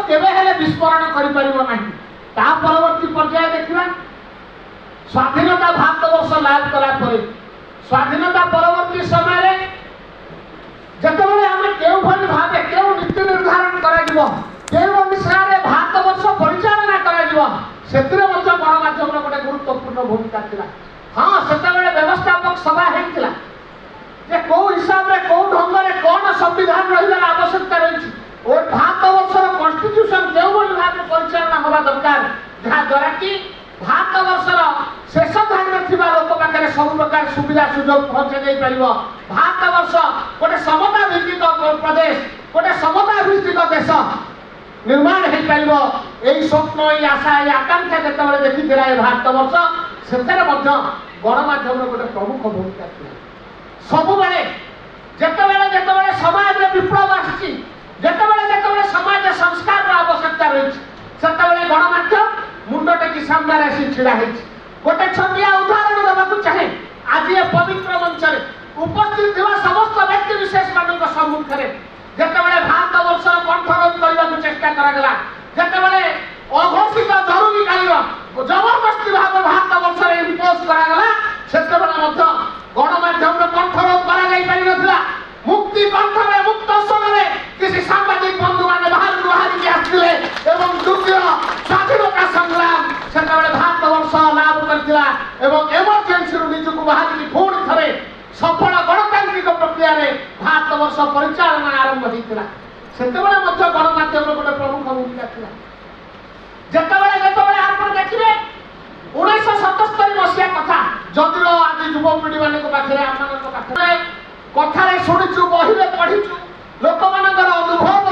केवे हेले विस्मरण करि परिबो नाही। ता परवर्ती पर्याय देखिबा स्वाधीनता भारतवर्ष लाभ कला परे स्वाधीनता परवर्ती समय रे जतबेले आमे केउ भली भाबे केउ नीति निर्धारण करा जिवो केउ अनुसार भारतवर्ष परिचालना करा जिवो सेतिरे मध्य गणमाध्यम रे गोटे गुरुत्वपूर्ण भूमिका थिला। हां सेतबेले व्यवस्थापक सभा हेतिला जे को हिसाब रे को ढंग रे कोन संविधान रहिबार आवश्यकता रहिछि और भारतवर्षर कॉन्स्टिट्यूशन केउ भली भाबे परिचालना होबा दरकार जहा द्वारा कि भारतवर्षर शेष धारण थिबा लोक पाखरे सब प्रकार सुविधा सुयोग पहुंचे जाई परिबो। भारतवर्ष गोटे समता भित्तिक प्रदेश गोटे समता भित्तिक देश निर्माण हो पारिबो एई स्वप्न एई आशा एई आकांक्षा जेतेबेले देखिथिला ए भारतवर्ष सेतेरे मध्य गणमाध्यम गोटे प्रमुख भूमिका थिला। सबुबेले जेतेबेले समाज रे विप्लव आछि जेतेबेले समाज संस्कार आवश्यकता रहिछि सेतेबेले गणमाध्यम मुंड टेकी सामने आसी छिड़ा हेछि। गोटे छटिया उदाहरण देबाकू चाहे आज ये पवित्र मंच रे उपस्थित थिबा समस्त व्यक्ति विशेष मानक सम्मुख रे जेतेबेले भारतवर्ष कंठरोध करबाकू चेष्टा करा गेला जेतेबेले अघोषित जरूरी कालीन जबरदस्ती भाव भारतवर्ष रे इम्पोज करा गेला सेतेबेले मध्य गणमाध्यम रे कंठरोध करा जाई पारि नथिला। मुक्ति कंठ रे मुक्त स्वर रे किसी सांबादिक बंधु माने बाहर के आथिले एवं द्वितीय स्वाधीनता संग्राम सेतेबेले भारतवर्ष लाभ करथिला एवं इमरजेंसी रु निजुक बाहर की पुणी थरे सफल गणतांत्रिक प्रक्रिया रे भारतवर्ष परिचालना आरंभ होइतिला। सेतेबेले मध्य गणमाध्यम गोटे प्रमुख भूमिका थिला। जेतेबेले आपण देखिबे 1977 मसिया कथा जदिरो आज युवपीढ़ी मानक पाखरे आम मानक पाखरे कथारे शुणिचु बहिरे पढ़िचु लोक मानकर अनुभव